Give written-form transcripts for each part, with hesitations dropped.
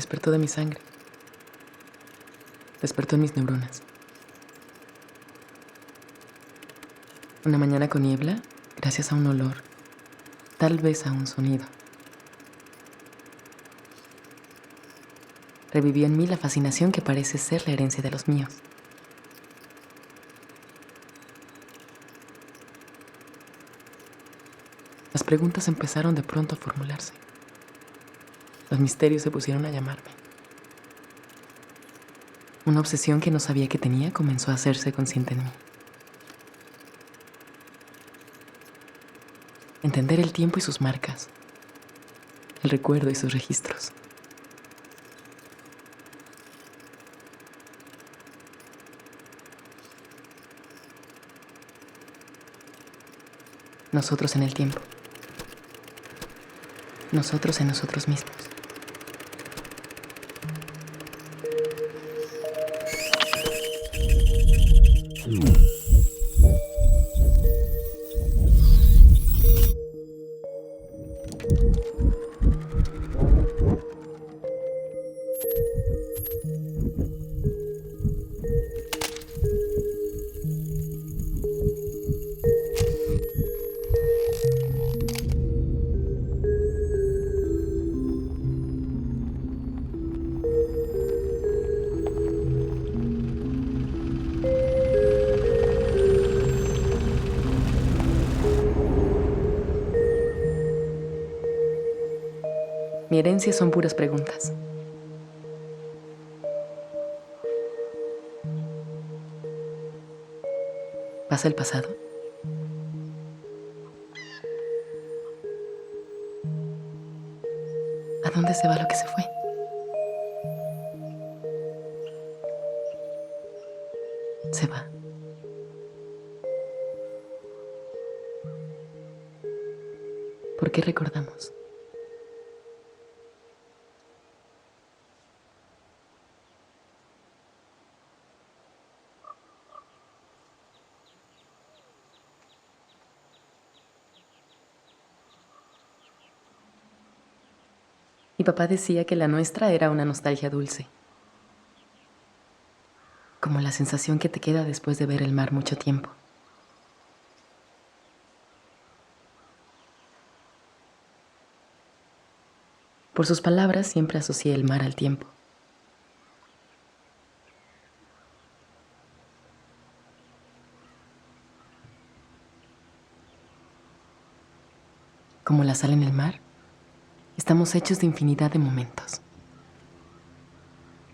Despertó de mi sangre. Despertó en mis neuronas. Una mañana con niebla, gracias a un olor, tal vez a un sonido. Revivió en mí la fascinación que parece ser la herencia de los míos. Las preguntas empezaron de pronto a formularse. Los misterios se pusieron a llamarme. Una obsesión que no sabía que tenía comenzó a hacerse consciente en mí. Entender el tiempo y sus marcas, el recuerdo y sus registros. Nosotros en el tiempo. Nosotros en nosotros mismos. Mi herencia son puras preguntas. ¿Pasa el pasado? ¿A dónde se va lo que se fue? Se va. ¿Por qué recordamos? Mi papá decía que la nuestra era una nostalgia dulce, como la sensación que te queda después de ver el mar mucho tiempo. Por sus palabras siempre asocié el mar al tiempo. Como la sal en el mar, estamos hechos de infinidad de momentos.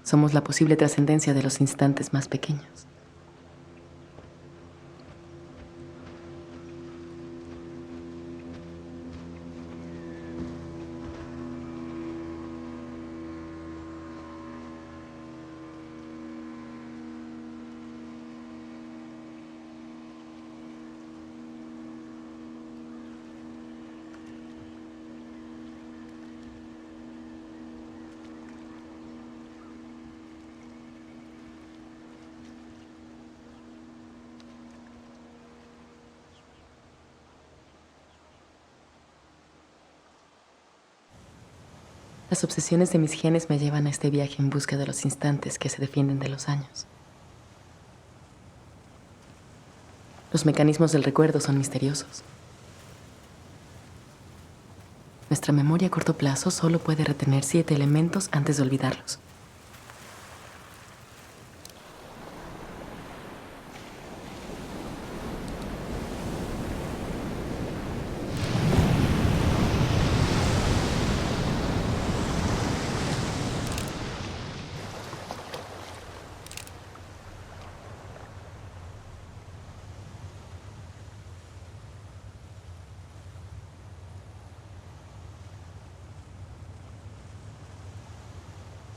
Somos la posible trascendencia de los instantes más pequeños. Las obsesiones de mis genes me llevan a este viaje en busca de los instantes que se defienden de los años. Los mecanismos del recuerdo son misteriosos. Nuestra memoria a corto plazo solo puede retener 7 elementos antes de olvidarlos.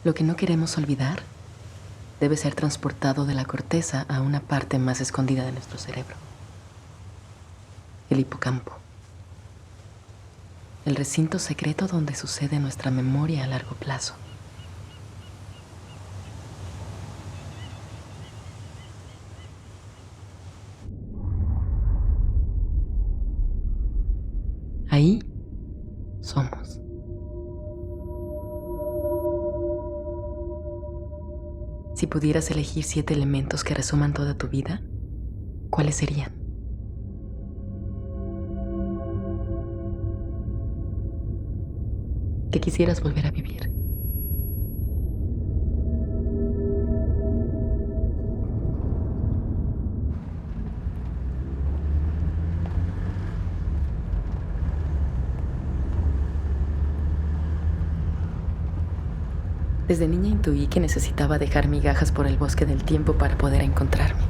Lo que no queremos olvidar debe ser transportado de la corteza a una parte más escondida de nuestro cerebro. El hipocampo. El recinto secreto donde sucede nuestra memoria a largo plazo. Ahí somos. Si pudieras elegir 7 elementos que resuman toda tu vida, ¿cuáles serían? ¿Qué quisieras volver a vivir? Desde niña intuí que necesitaba dejar migajas por el bosque del tiempo para poder encontrarme.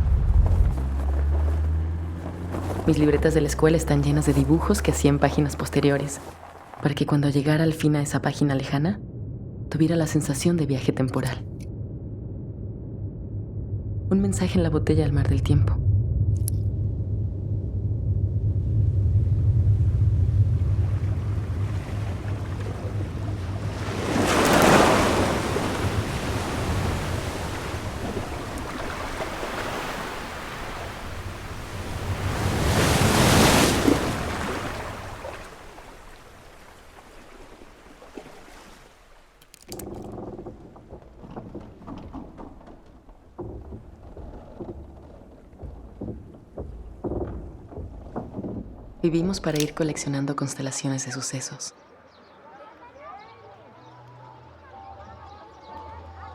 Mis libretas de la escuela están llenas de dibujos que hacía en páginas posteriores, para que cuando llegara al fin a esa página lejana, tuviera la sensación de viaje temporal. Un mensaje en la botella al mar del tiempo. Vivimos para ir coleccionando constelaciones de sucesos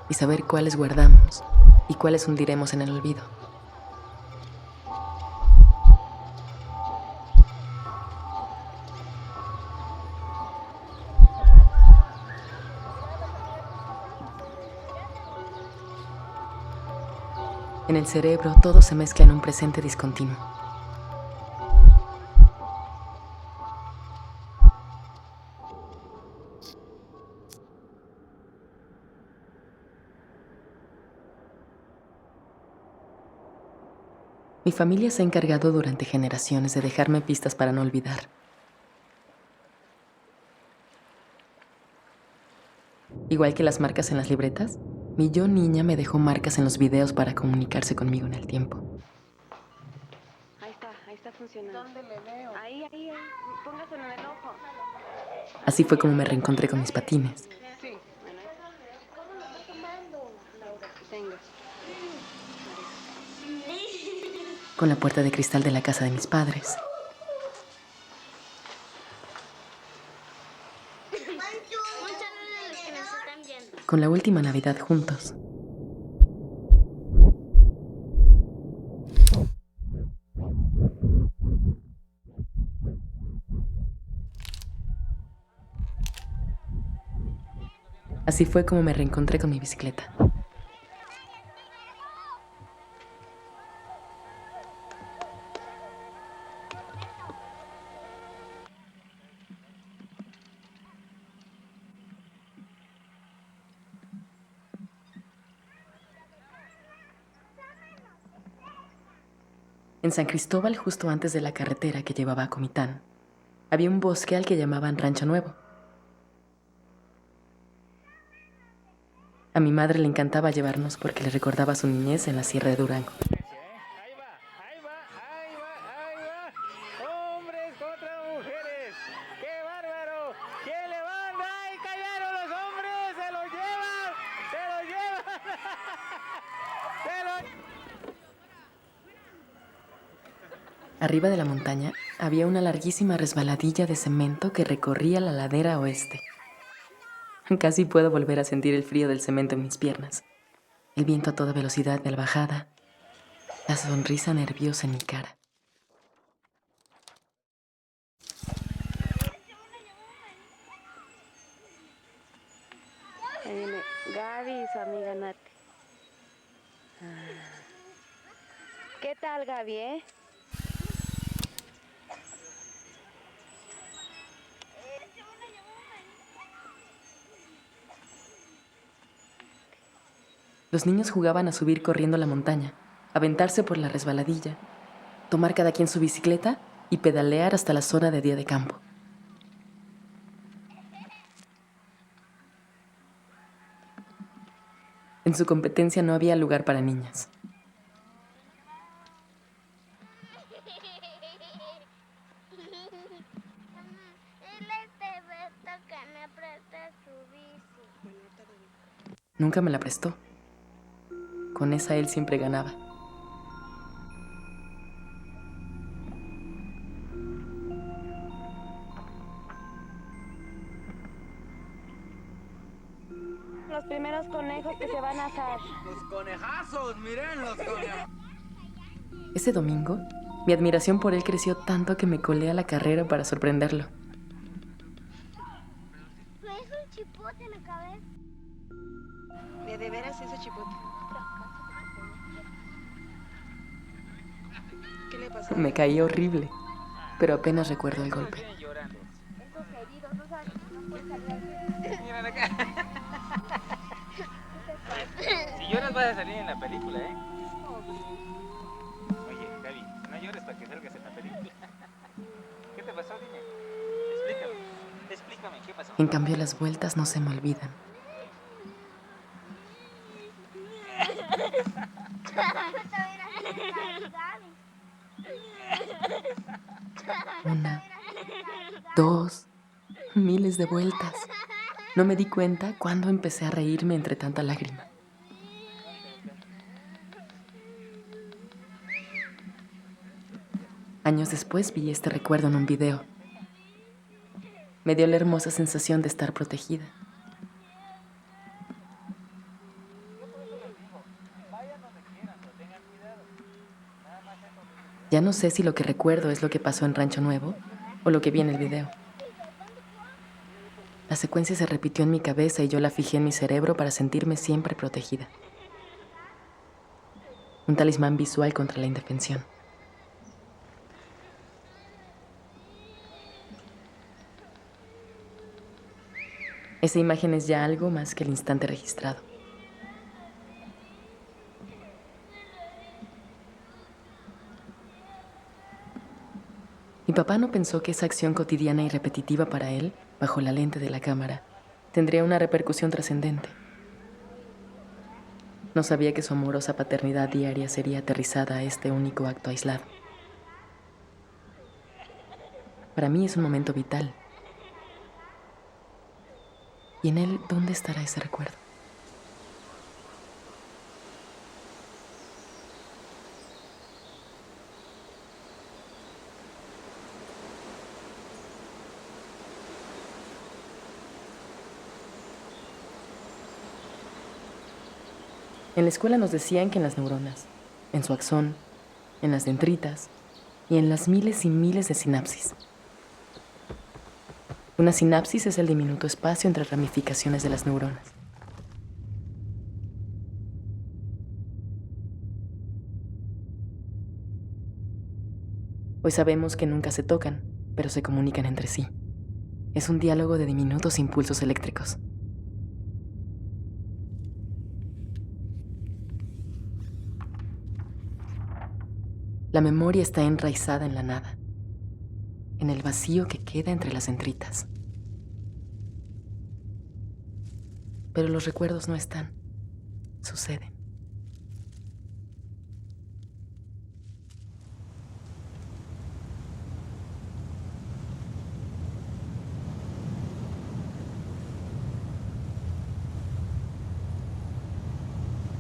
y saber cuáles guardamos y cuáles hundiremos en el olvido. En el cerebro todo se mezcla en un presente discontinuo. Mi familia se ha encargado durante generaciones de dejarme pistas para no olvidar. Igual que las marcas en las libretas, mi yo niña me dejó marcas en los videos para comunicarse conmigo en el tiempo. Ahí está funcionando. ¿Dónde le veo? Ahí, póngaselo en el ojo. Así fue como me reencontré con mis patines, Sí. Bueno, ¿Cómo lo está tomando, Laura? tenga. con la puerta de cristal de la casa de mis padres, Muchas gracias a los que nos están viendo. con la última Navidad juntos. Así fue como me reencontré con mi bicicleta. En San Cristóbal, justo antes de la carretera que llevaba a Comitán, había un bosque al que llamaban Rancho Nuevo. A mi madre le encantaba llevarnos porque le recordaba su niñez en la Sierra de Durango. Ahí va. Hombres contra mujeres. ¡Qué bárbaro! ¿Quién le manda? ¡Ay, cayeron los hombres! ¡Se los llevan! Arriba de la montaña había una larguísima resbaladilla de cemento que recorría la ladera oeste. Casi puedo volver a sentir el frío del cemento en mis piernas, el viento a toda velocidad de la bajada, la sonrisa nerviosa en mi cara. Ahí viene Gaby y su amiga Nati. ¿Qué tal, Gaby, Los niños jugaban a subir corriendo la montaña, aventarse por la resbaladilla, tomar cada quien su bicicleta y pedalear hasta la zona de día de campo. En su competencia no había lugar para niñas. Dile a Beto que me presta su bici. Nunca me la prestó. Con esa él siempre ganaba. Los primeros conejos que se van a asar. Los conejazos, miren los conejazos. Ese domingo, mi admiración por él creció tanto que me colé a la carrera para sorprenderlo. ¿No es un chipote en la cabeza? ¿De veras ese chipote? ¿Qué le pasó? Me caí horrible, pero apenas recuerdo el golpe. Llorando. Esos heridos, no saben que no pueden salir al Miren acá. Si lloras vas a salir en la película, ¿eh? Oye, Gaby, no llores para que salgas en la película. ¿Qué te pasó? Dime. Explícame, ¿qué pasó? En cambio, las vueltas no se me olvidan. Una, dos, miles de vueltas. No me di cuenta cuando empecé a reírme entre tanta lágrima. Años después vi este recuerdo en un video. Me dio la hermosa sensación de estar protegida. Ya no sé si lo que recuerdo es lo que pasó en Rancho Nuevo o lo que vi en el video. La secuencia se repitió en mi cabeza y yo la fijé en mi cerebro para sentirme siempre protegida. Un talismán visual contra la indefensión. Esa imagen es ya algo más que el instante registrado. Mi papá no pensó que esa acción cotidiana y repetitiva para él, bajo la lente de la cámara, tendría una repercusión trascendente. No sabía que su amorosa paternidad diaria sería aterrizada a este único acto aislado. Para mí es un momento vital. ¿Y en él dónde estará ese recuerdo? En la escuela nos decían que en las neuronas, en su axón, en las dendritas y en las miles y miles de sinapsis. Una sinapsis es el diminuto espacio entre ramificaciones de las neuronas. Hoy sabemos que nunca se tocan, pero se comunican entre sí. Es un diálogo de diminutos impulsos eléctricos. La memoria está enraizada en la nada, en el vacío que queda entre las dendritas. Pero los recuerdos no están, suceden.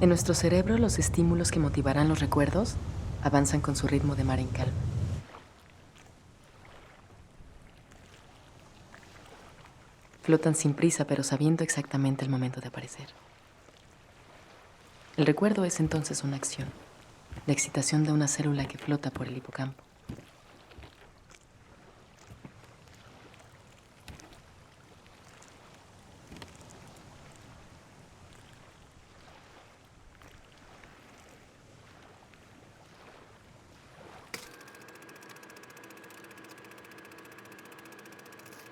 En nuestro cerebro, los estímulos que motivarán los recuerdos avanzan con su ritmo de mar en calma. Flotan sin prisa, pero sabiendo exactamente el momento de aparecer. El recuerdo es entonces una acción, la excitación de una célula que flota por el hipocampo.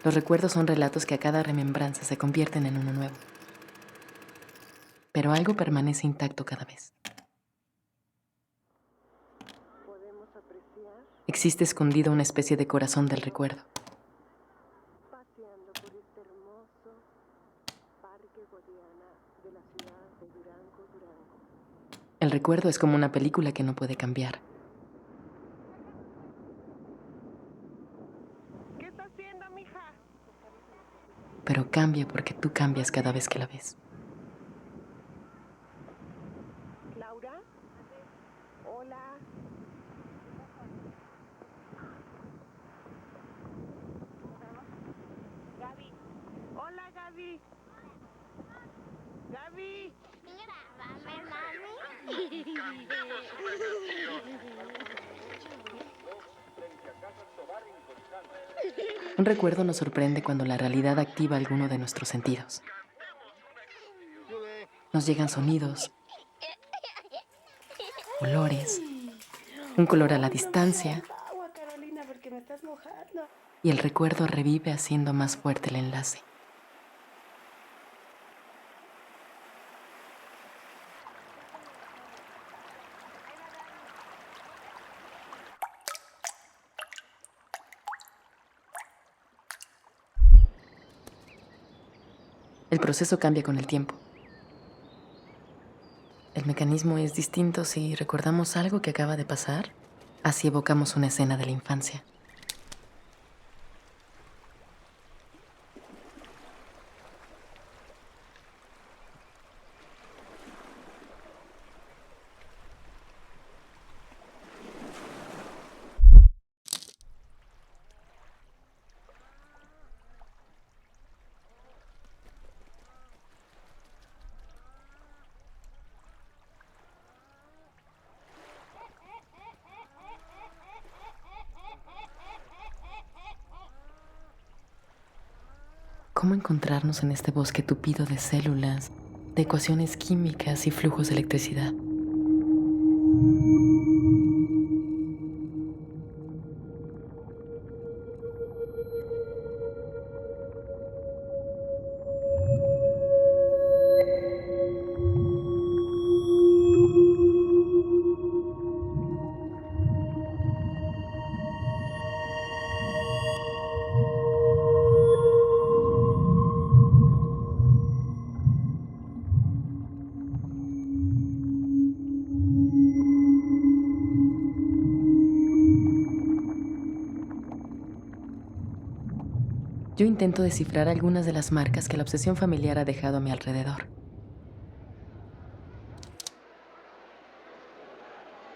Los recuerdos son relatos que a cada remembranza se convierten en uno nuevo. Pero algo permanece intacto cada vez. Existe escondido una especie de corazón del recuerdo. Paseando por este hermoso parque Guadiana de la ciudad de Durango, Durango. El recuerdo es como una película que no puede cambiar. ¿Qué está haciendo, mija? Pero cambia porque tú cambias cada vez que la ves. Laura. Mami. Grábame, mami. Un recuerdo nos sorprende cuando la realidad activa alguno de nuestros sentidos. Nos llegan sonidos, olores, un color a la distancia, Agua, Carolina, porque me estás mojando. y el recuerdo revive haciendo más fuerte el enlace. El proceso cambia con el tiempo. El mecanismo es distinto si recordamos algo que acaba de pasar, así evocamos una escena de la infancia. ¿Cómo encontrarnos en este bosque tupido de células, de ecuaciones químicas y flujos de electricidad? Yo intento descifrar algunas de las marcas que la obsesión familiar ha dejado a mi alrededor.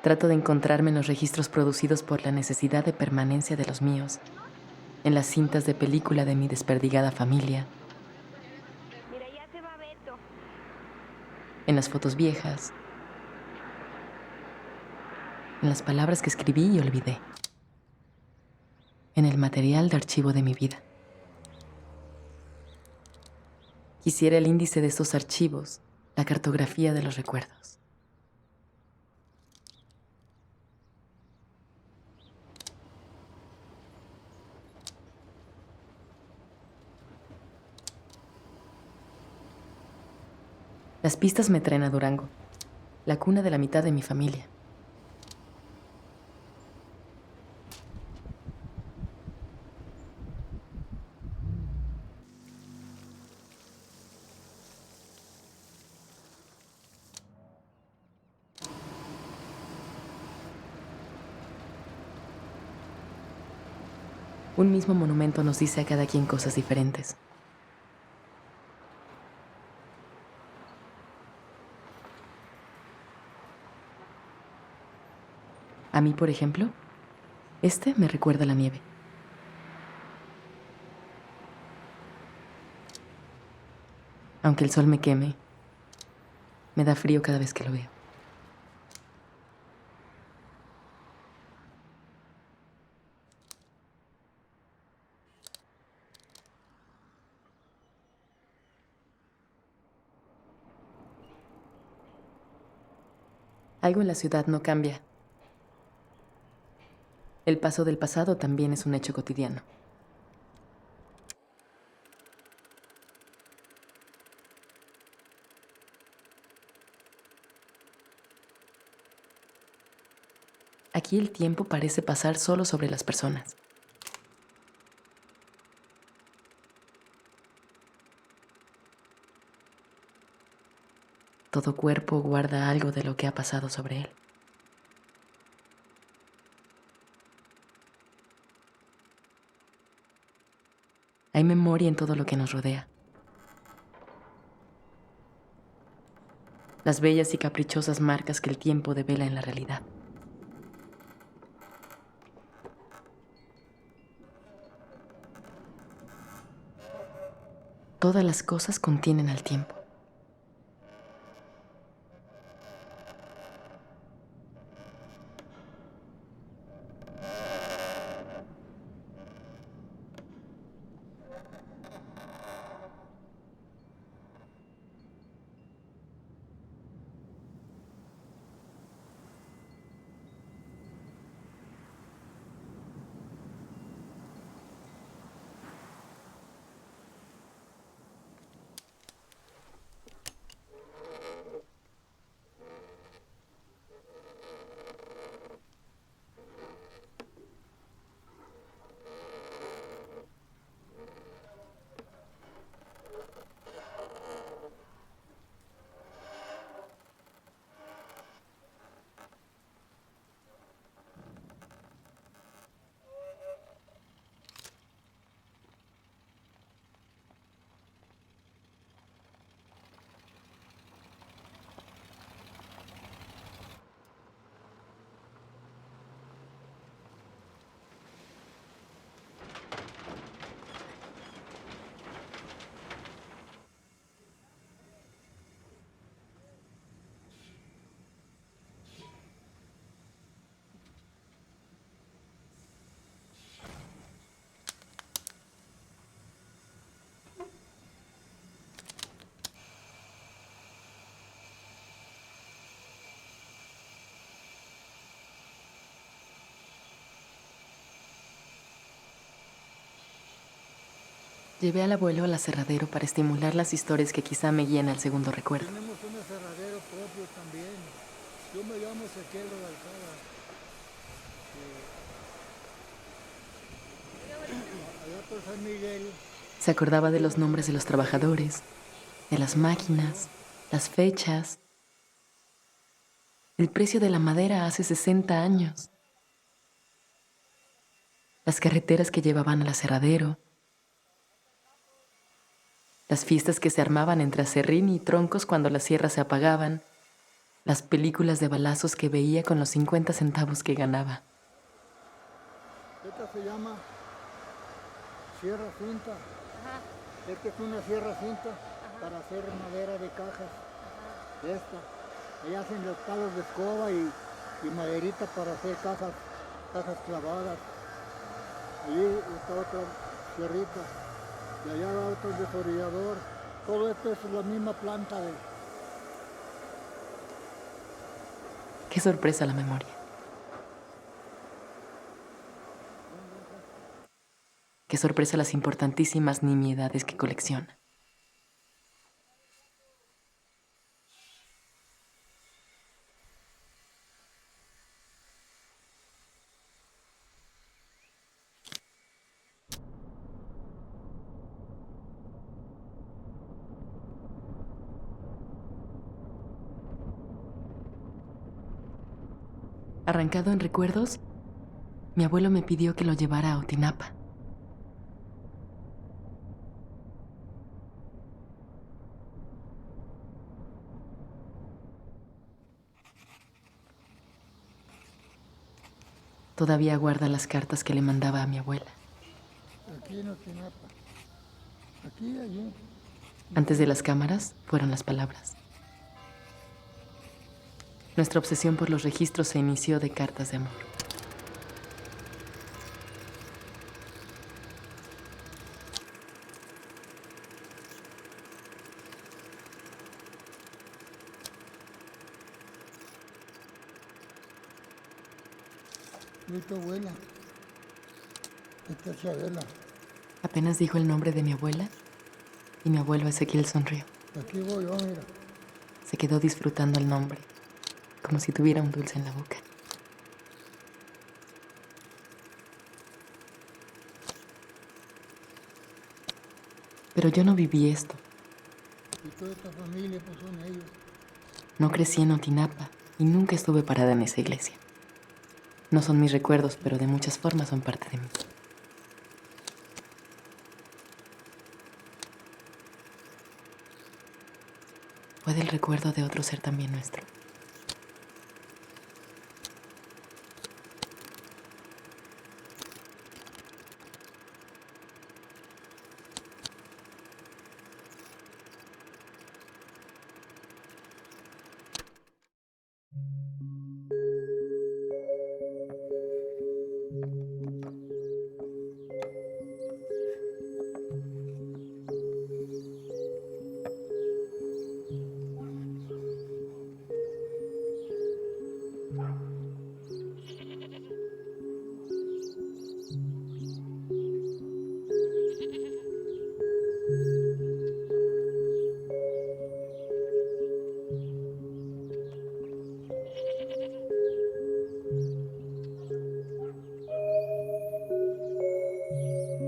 Trato de encontrarme en los registros producidos por la necesidad de permanencia de los míos, en las cintas de película de mi desperdigada familia, Mira, ya se va Beto. en las fotos viejas, en las palabras que escribí y olvidé, en el material de archivo de mi vida. Quisiera el índice de estos archivos, la cartografía de los recuerdos. Las pistas me traen a Durango, la cuna de la mitad de mi familia. Un mismo monumento nos dice a cada quien cosas diferentes. A mí, por ejemplo, este me recuerda a la nieve. Aunque el sol me queme, me da frío cada vez que lo veo. Algo en la ciudad no cambia. El paso del pasado también es un hecho cotidiano. Aquí el tiempo parece pasar solo sobre las personas. Todo cuerpo guarda algo de lo que ha pasado sobre él. Hay memoria en todo lo que nos rodea. Las bellas y caprichosas marcas que el tiempo devela en la realidad. Todas las cosas contienen al tiempo. Llevé al abuelo al aserradero para estimular las historias que quizá me guíen al segundo recuerdo. Tenemos un aserradero propio también. Yo me llamo Ezequiel de Alcada. Allá por San Miguel. Se acordaba de los nombres de los trabajadores, de las máquinas, las fechas, el precio de la madera hace 60 años, las carreteras que llevaban al aserradero, las fiestas que se armaban entre aserrín y troncos cuando las sierras se apagaban, las películas de balazos que veía con los 50 centavos que ganaba. Esta se llama sierra cinta. Esta es una sierra cinta para hacer madera de cajas. Esta. Ahí hacen los palos de escoba y maderita para hacer cajas clavadas. Allí está otra sierrita. Y allá va otro desorillador. Todo esto es la misma planta de... Qué sorpresa la memoria. Qué sorpresa las importantísimas nimiedades que colecciona. Arrancado en recuerdos, mi abuelo me pidió que lo llevara a Otinapa. Todavía guarda las cartas que le mandaba a mi abuela. Aquí en Otinapa. Aquí, allí. Antes de las cámaras fueron las palabras. Nuestra obsesión por los registros se inició de cartas de amor. Y tu abuela. Esta es Chabela. Apenas dijo el nombre de mi abuela y mi abuelo Ezequiel sonrió. Aquí voy yo, mira. Se quedó disfrutando el nombre, como si tuviera un dulce en la boca. Pero yo no viví esto. Y toda esta familia, pues son ellos. No crecí en Otinapa y nunca estuve parada en esa iglesia. No son mis recuerdos, pero de muchas formas son parte de mí. ¿Puede el recuerdo de otro ser también nuestro?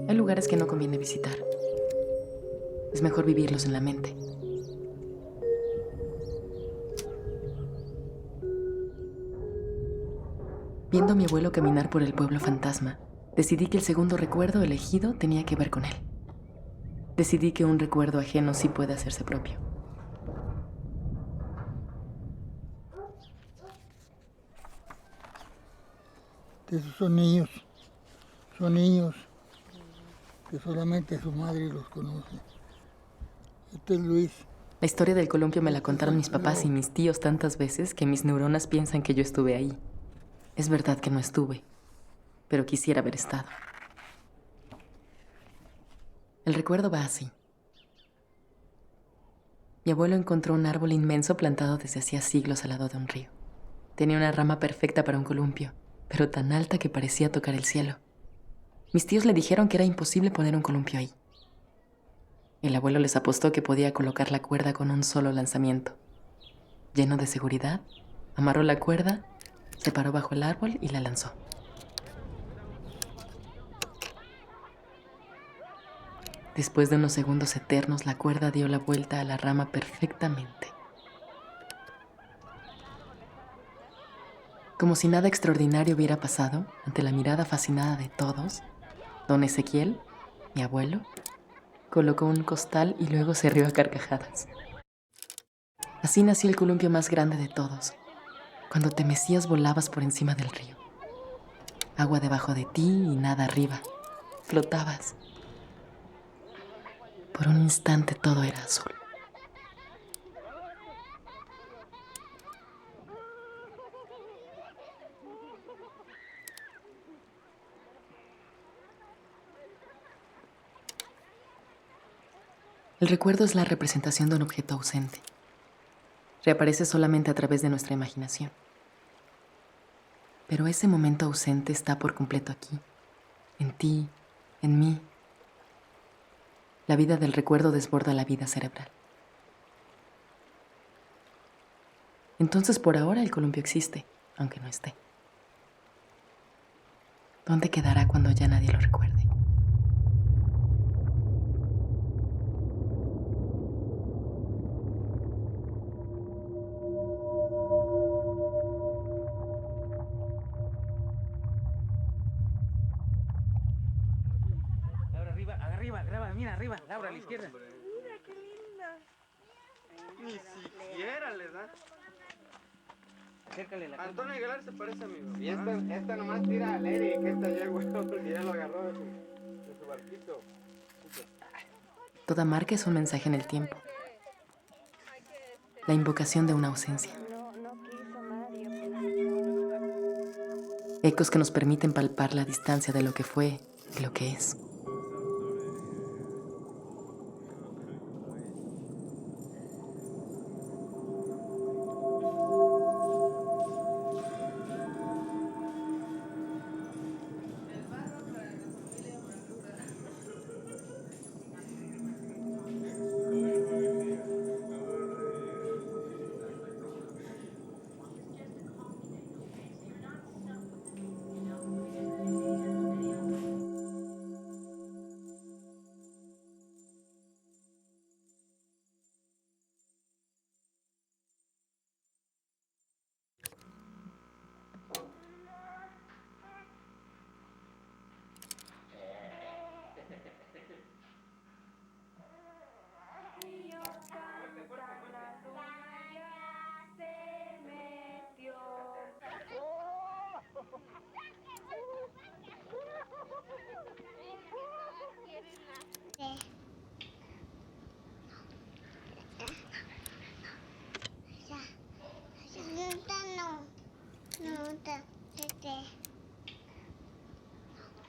Hay lugares que no conviene visitar. Es mejor vivirlos en la mente. Viendo a mi abuelo caminar por el pueblo fantasma, decidí que el segundo recuerdo elegido tenía que ver con él. Decidí que un recuerdo ajeno sí puede hacerse propio. Esos son niños que solamente su madre los conoce. Este es Luis. La historia del columpio me la contaron mis papás y mis tíos tantas veces que mis neuronas piensan que yo estuve ahí. Es verdad que no estuve, pero quisiera haber estado. El recuerdo va así. Mi abuelo encontró un árbol inmenso plantado desde hacía siglos al lado de un río. Tenía una rama perfecta para un columpio, pero tan alta que parecía tocar el cielo. Mis tíos le dijeron que era imposible poner un columpio ahí. El abuelo les apostó que podía colocar la cuerda con un solo lanzamiento. Lleno de seguridad, amarró la cuerda, se paró bajo el árbol y la lanzó. Después de unos segundos eternos, la cuerda dio la vuelta a la rama perfectamente. Como si nada extraordinario hubiera pasado, ante la mirada fascinada de todos, don Ezequiel, mi abuelo, colocó un costal y luego se rió a carcajadas. Así nació el columpio más grande de todos. Cuando te mecías volabas por encima del río. Agua debajo de ti y nada arriba. Flotabas. Por un instante todo era azul. El recuerdo es la representación de un objeto ausente. Reaparece solamente a través de nuestra imaginación. Pero ese momento ausente está por completo aquí, en ti, en mí. La vida del recuerdo desborda la vida cerebral. Entonces, por ahora, el columpio existe, aunque no esté. ¿Dónde quedará cuando ya nadie lo recuerde? Laura, arriba, arriba, mira, arriba, Laura, a la izquierda. Mira, qué linda. Ni siquiera le da. Acércale la cámara. Antonio Aguilar se parece, amigo. Y esta nomás tira al Eric, esta ya, güey, porque ya lo agarró de su barquito. Toda marca es un mensaje en el tiempo. La invocación de una ausencia. No quiso nadie. Ecos que nos permiten palpar la distancia de lo que fue y lo que es.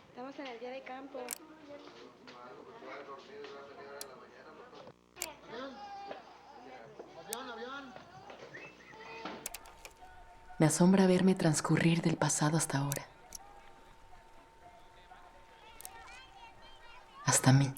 Estamos en el día de campo. Me asombra verme transcurrir del pasado hasta ahora. Hasta mí.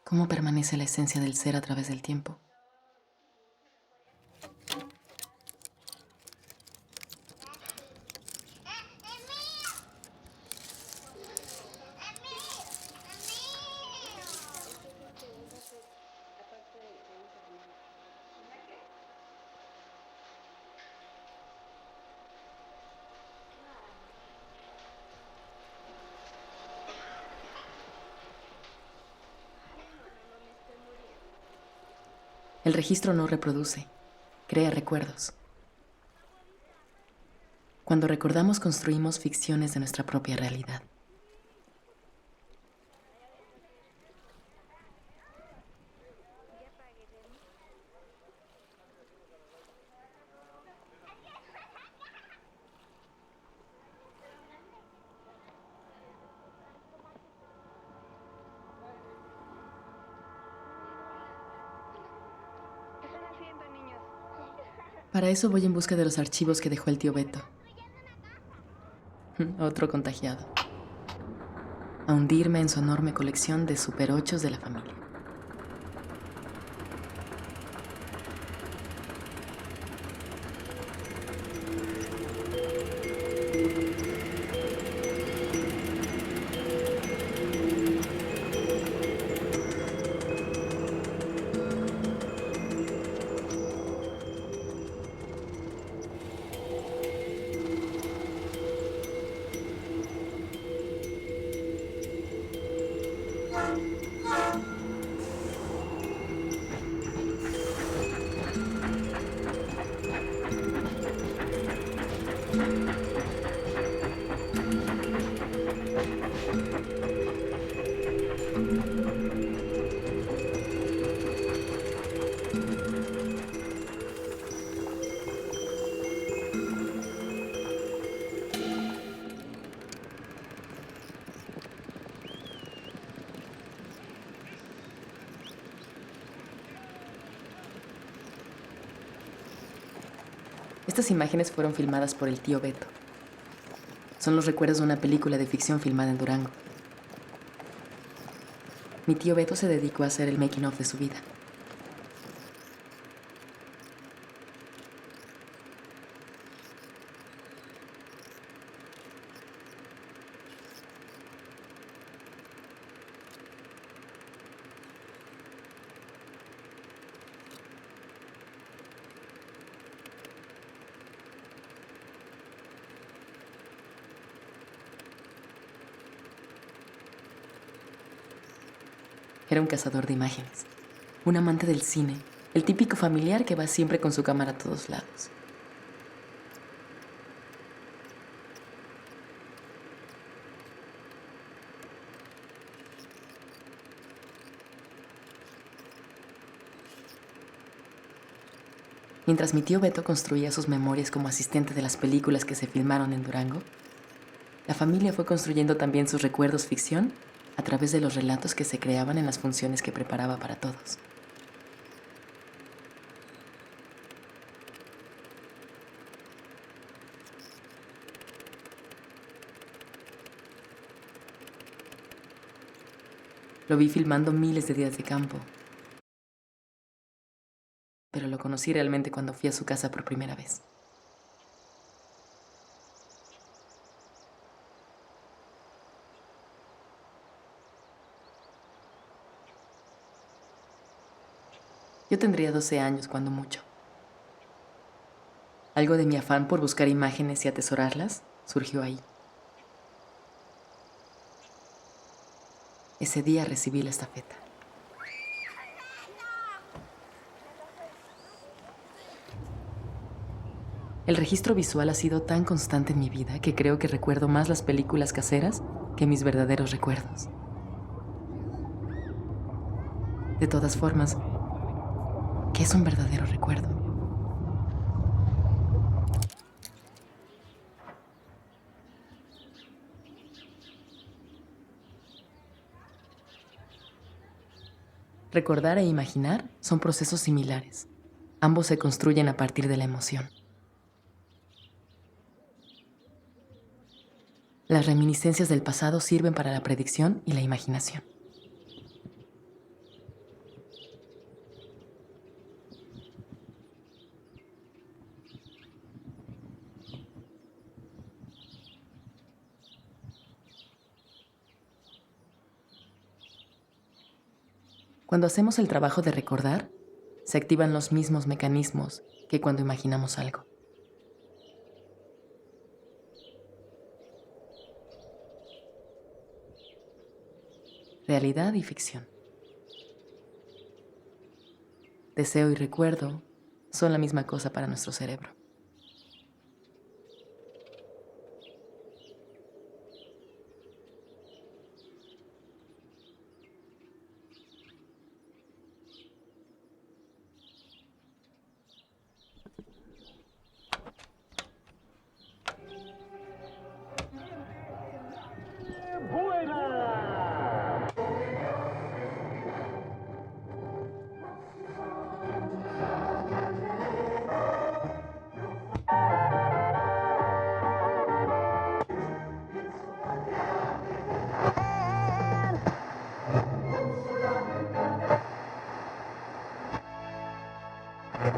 ¿Cómo permanece la esencia del ser a través del tiempo? El registro no reproduce, crea recuerdos. Cuando recordamos, construimos ficciones de nuestra propia realidad. Para eso voy en busca de los archivos que dejó el tío Beto. Otro contagiado. A hundirme en su enorme colección de Super 8 de la familia. Estas imágenes fueron filmadas por el tío Beto. Son los recuerdos de una película de ficción filmada en Durango. Mi tío Beto se dedicó a hacer el making of de su vida. Era un cazador de imágenes, un amante del cine, el típico familiar que va siempre con su cámara a todos lados. Mientras mi tío Beto construía sus memorias como asistente de las películas que se filmaron en Durango, la familia fue construyendo también sus recuerdos ficción a través de los relatos que se creaban en las funciones que preparaba para todos. Lo vi filmando miles de días de campo, pero lo conocí realmente cuando fui a su casa por primera vez. Yo tendría 12 años cuando mucho. Algo de mi afán por buscar imágenes y atesorarlas surgió ahí. Ese día recibí la estafeta. El registro visual ha sido tan constante en mi vida que creo que recuerdo más las películas caseras que mis verdaderos recuerdos. De todas formas, ¿qué es un verdadero recuerdo? Recordar e imaginar son procesos similares. Ambos se construyen a partir de la emoción. Las reminiscencias del pasado sirven para la predicción y la imaginación. Cuando hacemos el trabajo de recordar, se activan los mismos mecanismos que cuando imaginamos algo. Realidad y ficción. Deseo y recuerdo son la misma cosa para nuestro cerebro.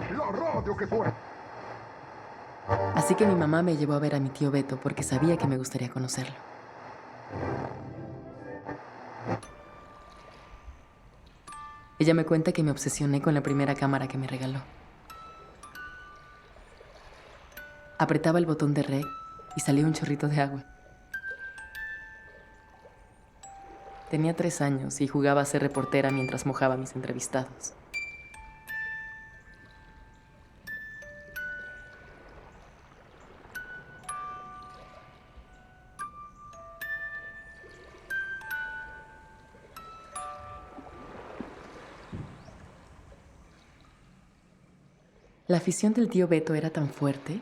La radio que suena. Así que mi mamá me llevó a ver a mi tío Beto porque sabía que me gustaría conocerlo. Ella me cuenta que me obsesioné con la primera cámara que me regaló. Apretaba el botón de rec y salía un chorrito de agua. Tenía 3 años y jugaba a ser reportera mientras mojaba a mis entrevistados. La afición del tío Beto era tan fuerte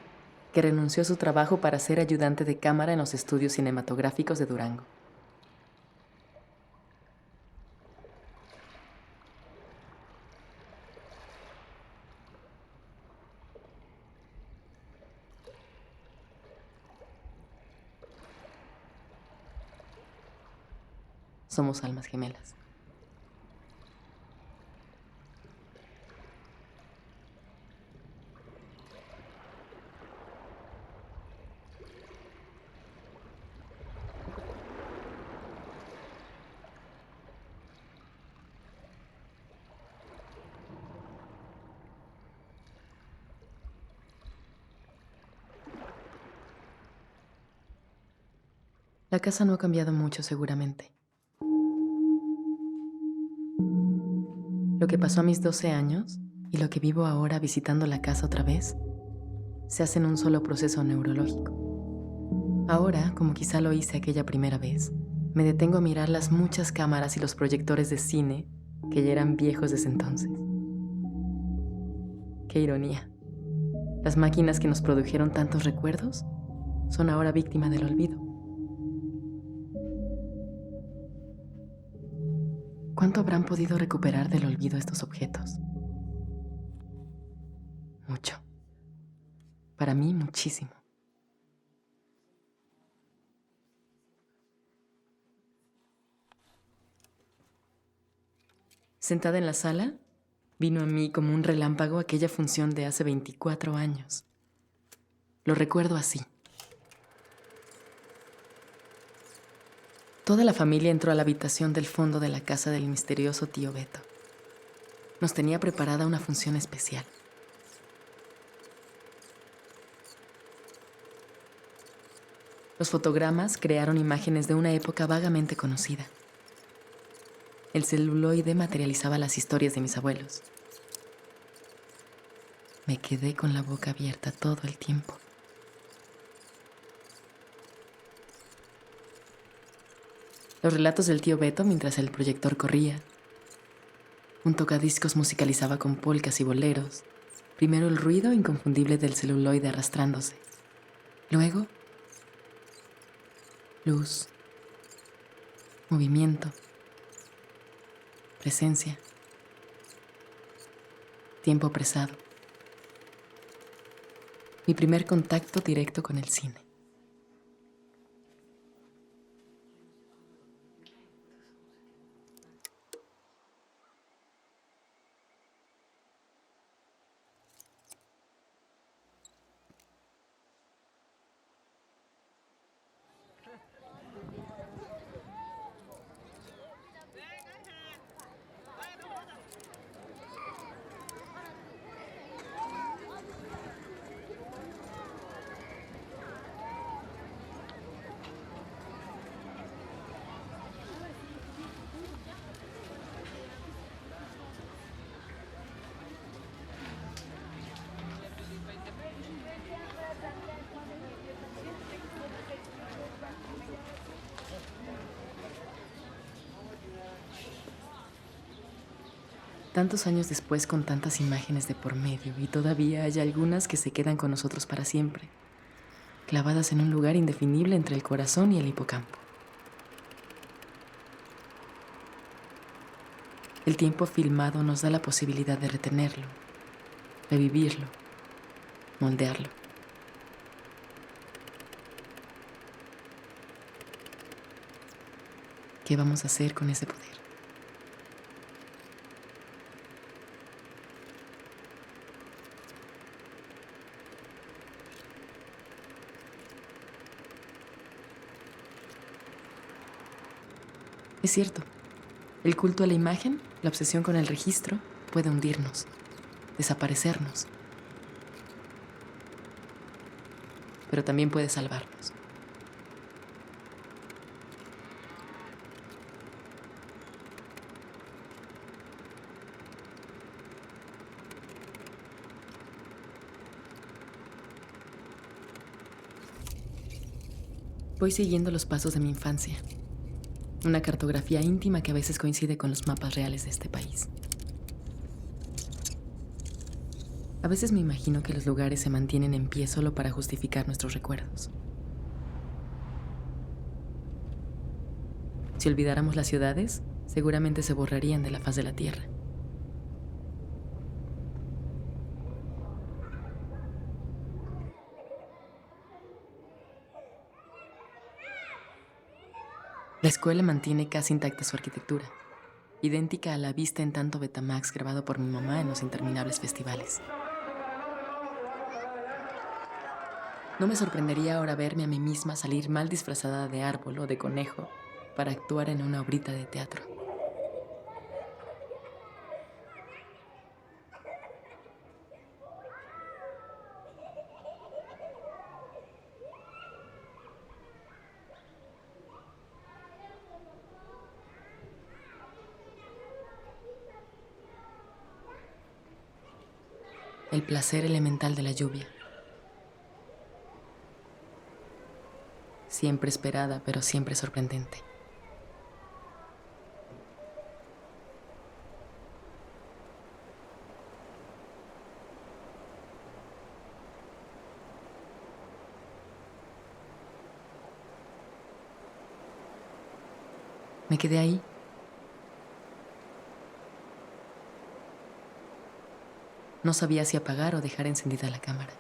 que renunció a su trabajo para ser ayudante de cámara en los estudios cinematográficos de Durango. Somos almas gemelas. La casa no ha cambiado mucho, seguramente. Lo que pasó a mis 12 años y lo que vivo ahora visitando la casa otra vez se hace en un solo proceso neurológico. Ahora, como quizá lo hice aquella primera vez, me detengo a mirar las muchas cámaras y los proyectores de cine que ya eran viejos desde entonces. ¡Qué ironía! Las máquinas que nos produjeron tantos recuerdos son ahora víctimas del olvido. ¿Cuánto habrán podido recuperar del olvido estos objetos? Mucho. Para mí, muchísimo. Sentada en la sala, vino a mí como un relámpago aquella función de hace 24 años. Lo recuerdo así. Toda la familia entró a la habitación del fondo de la casa del misterioso tío Beto. Nos tenía preparada una función especial. Los fotogramas crearon imágenes de una época vagamente conocida. El celuloide materializaba las historias de mis abuelos. Me quedé con la boca abierta todo el tiempo. Los relatos del tío Beto mientras el proyector corría. Un tocadiscos musicalizaba con polcas y boleros. Primero el ruido inconfundible del celuloide arrastrándose. Luego, luz, movimiento, presencia, tiempo apresado. Mi primer contacto directo con el cine. Tantos años después, con tantas imágenes de por medio, y todavía hay algunas que se quedan con nosotros para siempre, clavadas en un lugar indefinible entre el corazón y el hipocampo. El tiempo filmado nos da la posibilidad de retenerlo, revivirlo, moldearlo. ¿Qué vamos a hacer con ese poder? Es cierto, el culto a la imagen, la obsesión con el registro, puede hundirnos, desaparecernos. Pero también puede salvarnos. Voy siguiendo los pasos de mi infancia. Una cartografía íntima que a veces coincide con los mapas reales de este país. A veces me imagino que los lugares se mantienen en pie solo para justificar nuestros recuerdos. Si olvidáramos las ciudades, seguramente se borrarían de la faz de la tierra. La escuela mantiene casi intacta su arquitectura, idéntica a la vista en tanto Betamax grabado por mi mamá en los interminables festivales. No me sorprendería ahora verme a mí misma salir mal disfrazada de árbol o de conejo para actuar en una obrita de teatro. El placer elemental de la lluvia. Siempre esperada, pero siempre sorprendente. Me quedé ahí. No sabía si apagar o dejar encendida la cámara.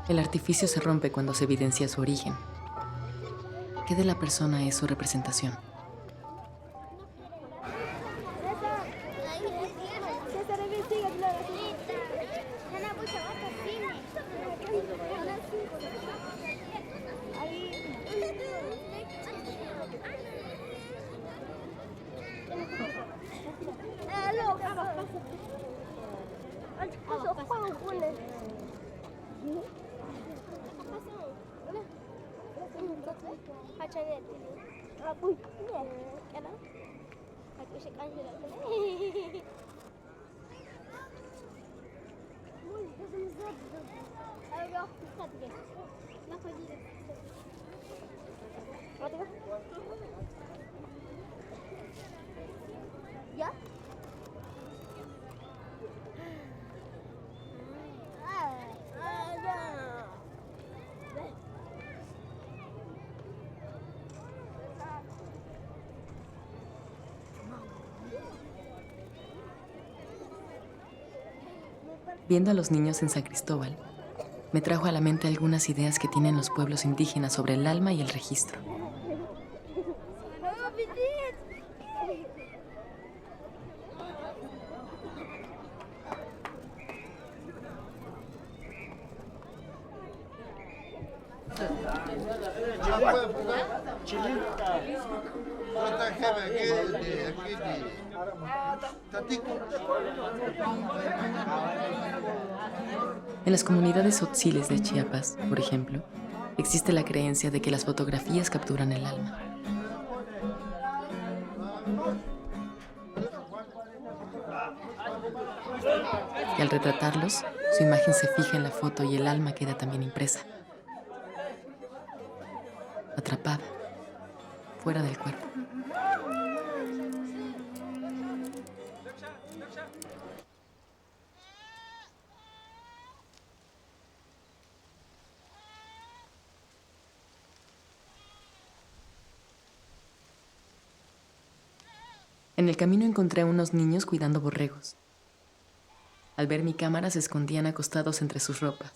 El artificio se rompe cuando se evidencia su origen. ¿Qué de la persona es su representación? ¿Ya? Viendo a los niños en San Cristóbal, me trajo a la mente algunas ideas que tienen los pueblos indígenas sobre el alma y el registro. En las comunidades tzotziles de Chiapas, por ejemplo, existe la creencia de que las fotografías capturan el alma. Y al retratarlos, Su imagen se fija en la foto y el alma queda también impresa. Atrapada, fuera del cuerpo. En el camino encontré a unos niños cuidando borregos. Al ver mi cámara se escondían acostados entre sus ropas.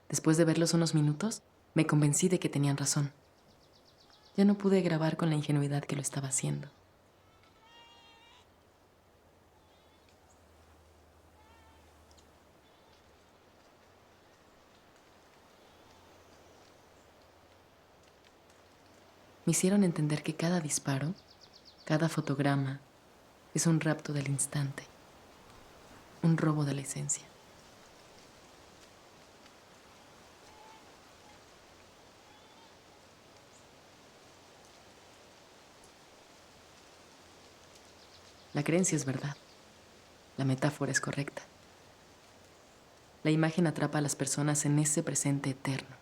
Después de verlos unos minutos, me convencí de que tenían razón. Ya no pude grabar con la ingenuidad que lo estaba haciendo. Me hicieron entender que cada disparo, cada fotograma, es un rapto del instante, un robo de la esencia. La creencia es verdad, la metáfora es correcta. La imagen atrapa a las personas en ese presente eterno.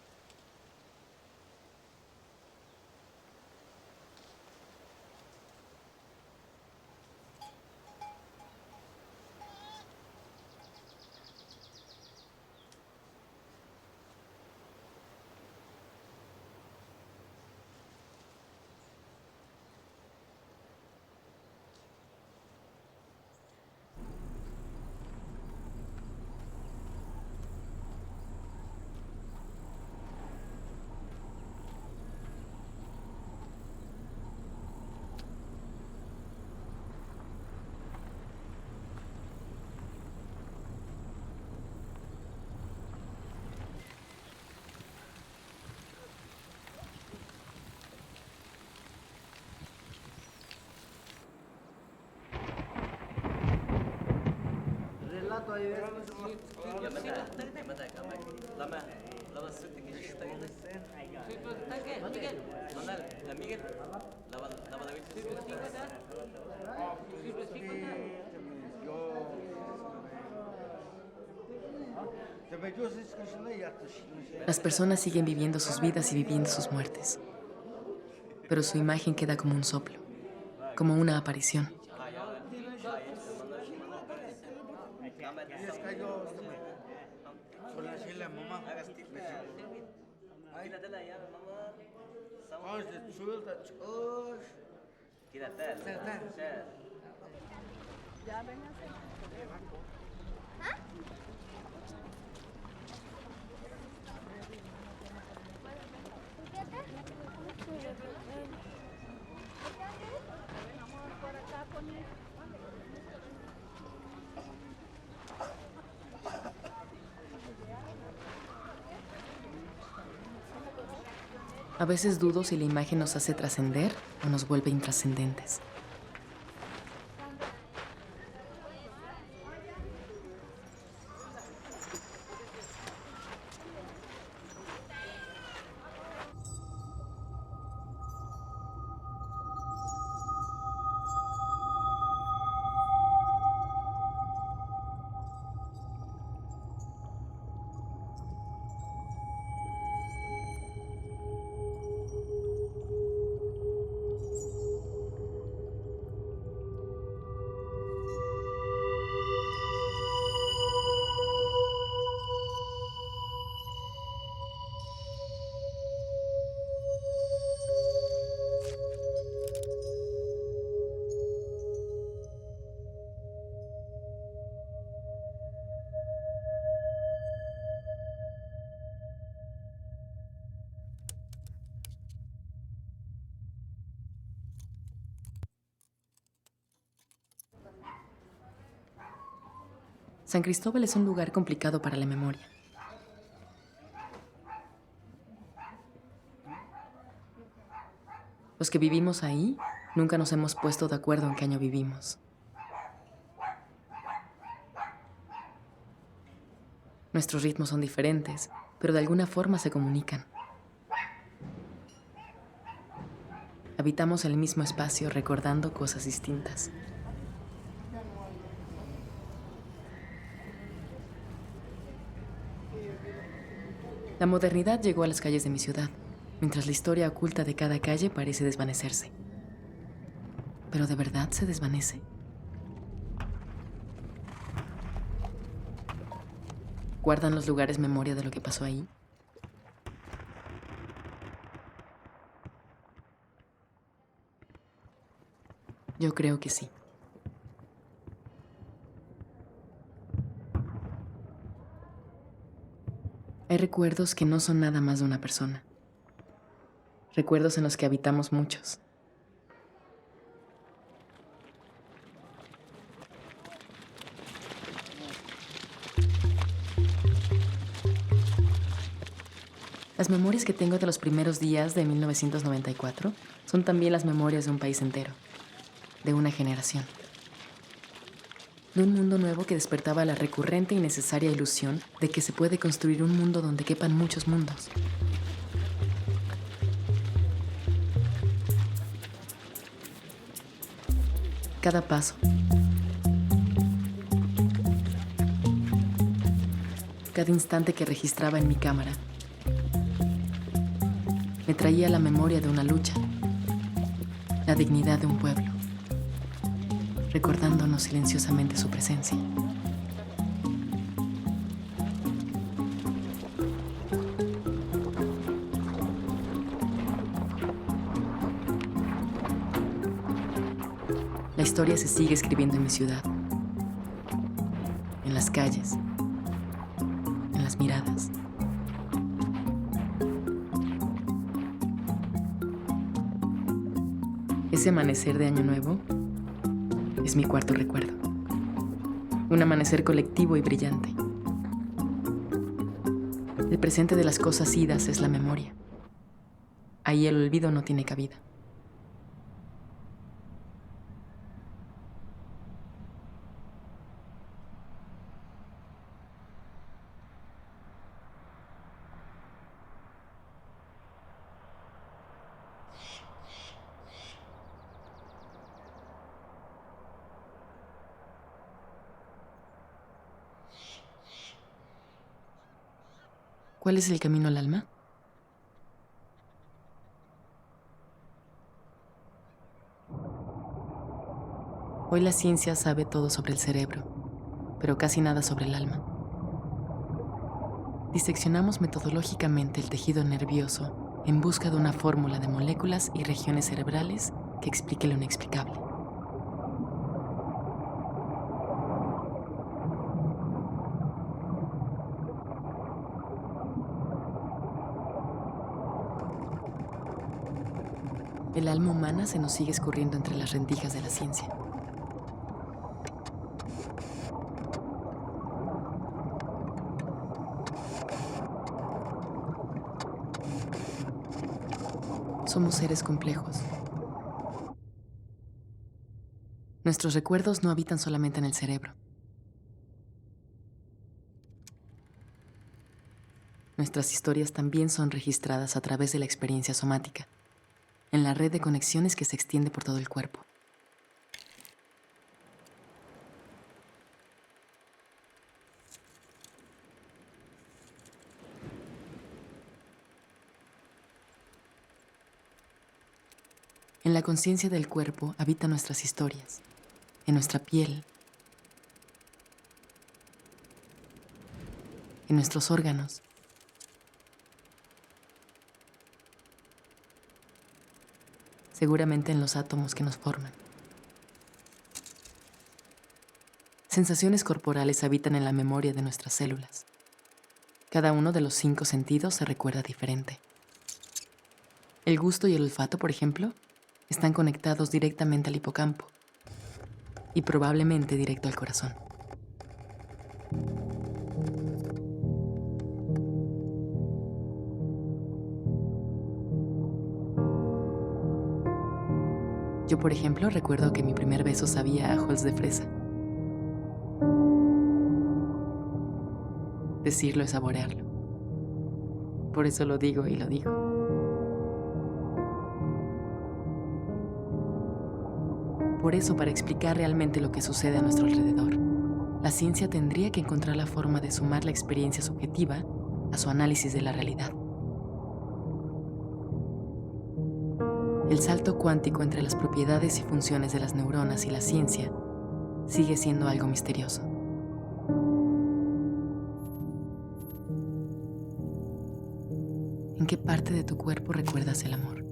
Las personas siguen viviendo sus vidas y viviendo sus muertes, pero su imagen queda como un soplo, como una aparición. A veces dudo si la imagen nos hace trascender o nos vuelve intrascendentes. San Cristóbal es un lugar complicado para la memoria. Los que vivimos ahí nunca nos hemos puesto de acuerdo en qué año vivimos. Nuestros ritmos son diferentes pero de alguna forma se comunican. Habitamos el mismo espacio recordando cosas distintas. La modernidad llegó a las calles de mi ciudad, mientras la historia oculta de cada calle parece desvanecerse. ¿Pero de verdad se desvanece? ¿Guardan los lugares memoria de lo que pasó ahí? Yo creo que sí. Hay recuerdos que no son nada más de una persona. Recuerdos en los que habitamos muchos. Las memorias que tengo de los primeros días de 1994 son también las memorias de un país entero, de una generación. De un mundo nuevo que despertaba la recurrente y necesaria ilusión de que se puede construir un mundo donde quepan muchos mundos. Cada paso, cada instante que registraba en mi cámara, me traía la memoria de una lucha, la dignidad de un pueblo, recordándonos silenciosamente su presencia. La historia se sigue escribiendo en mi ciudad, en las calles, en las miradas. Ese amanecer de Año Nuevo es mi cuarto recuerdo. Un amanecer colectivo y brillante. El presente de las cosas idas es la memoria. Ahí el olvido no tiene cabida. ¿Cuál es el camino al alma? Hoy la ciencia sabe todo sobre el cerebro, pero casi nada sobre el alma. Diseccionamos metodológicamente el tejido nervioso en busca de una fórmula de moléculas y regiones cerebrales que explique lo inexplicable. El alma humana se nos sigue escurriendo entre las rendijas de la ciencia. Somos seres complejos. Nuestros recuerdos no habitan solamente en el cerebro. Nuestras historias también son registradas a través de la experiencia somática, en la red de conexiones que se extiende por todo el cuerpo. En la conciencia del cuerpo habitan nuestras historias, en nuestra piel, en nuestros órganos, seguramente en los átomos que nos forman. Sensaciones corporales habitan en la memoria de nuestras células. Cada uno de los 5 sentidos se recuerda diferente. El gusto y el olfato, por ejemplo, están conectados directamente al hipocampo y probablemente directo al corazón. Yo, por ejemplo, recuerdo que mi primer beso sabía a ajols de fresa. Decirlo es saborearlo. Por eso lo digo y lo digo. Por eso, para explicar realmente lo que sucede a nuestro alrededor, la ciencia tendría que encontrar la forma de sumar la experiencia subjetiva a su análisis de la realidad. El salto cuántico entre las propiedades y funciones de las neuronas y la ciencia sigue siendo algo misterioso. ¿En qué parte de tu cuerpo recuerdas el amor?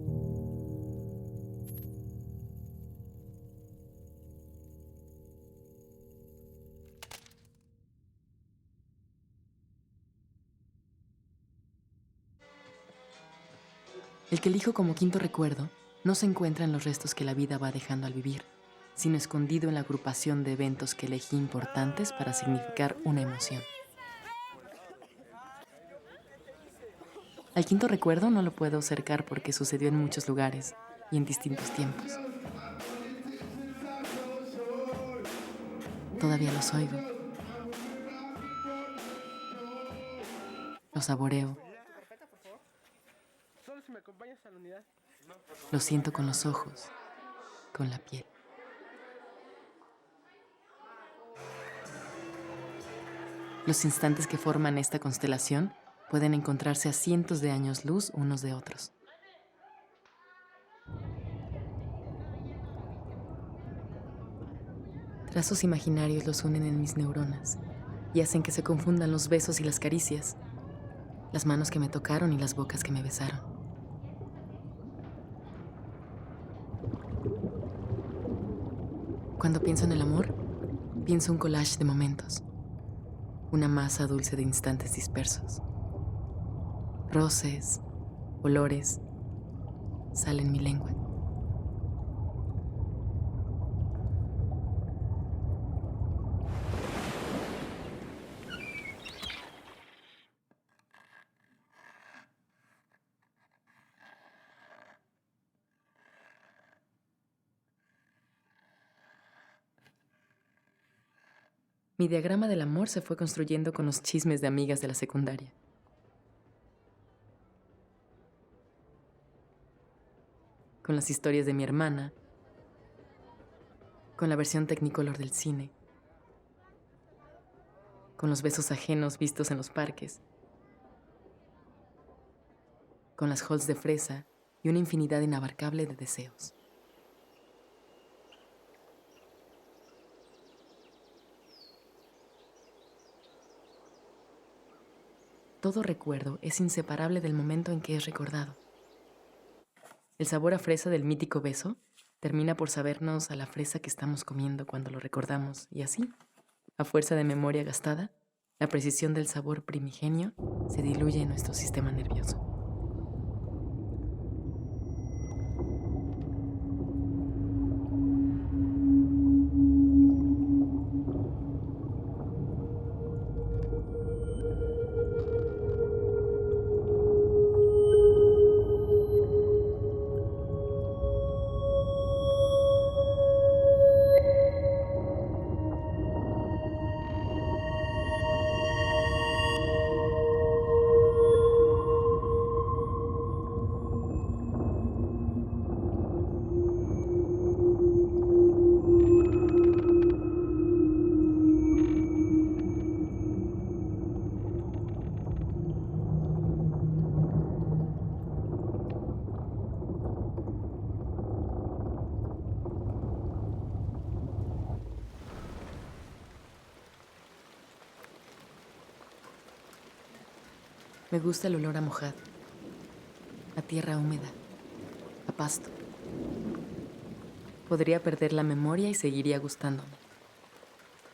El que elijo como quinto recuerdo no se encuentra en los restos que la vida va dejando al vivir, sino escondido en la agrupación de eventos que elegí importantes para significar una emoción. Al quinto recuerdo no lo puedo cercar porque sucedió en muchos lugares y en distintos tiempos. Todavía los oigo. Los saboreo. Lo siento con los ojos, con la piel. Los instantes que forman esta constelación pueden encontrarse a cientos de años luz unos de otros. Trazos imaginarios los unen en mis neuronas y hacen que se confundan los besos y las caricias, las manos que me tocaron y las bocas que me besaron. Cuando pienso en el amor, pienso un collage de momentos, una masa dulce de instantes dispersos. Roces, olores, sal en mi lengua. Mi diagrama del amor se fue construyendo con los chismes de amigas de la secundaria. Con las historias de mi hermana, con la versión Technicolor del cine, con los besos ajenos vistos en los parques, con las halls de fresa y una infinidad inabarcable de deseos. Todo recuerdo es inseparable del momento en que es recordado. El sabor a fresa del mítico beso termina por sabernos a la fresa que estamos comiendo cuando lo recordamos, y así, a fuerza de memoria gastada, la precisión del sabor primigenio se diluye en nuestro sistema nervioso. Me gusta el olor a mojado, a tierra húmeda, a pasto. Podría perder la memoria y seguiría gustándome.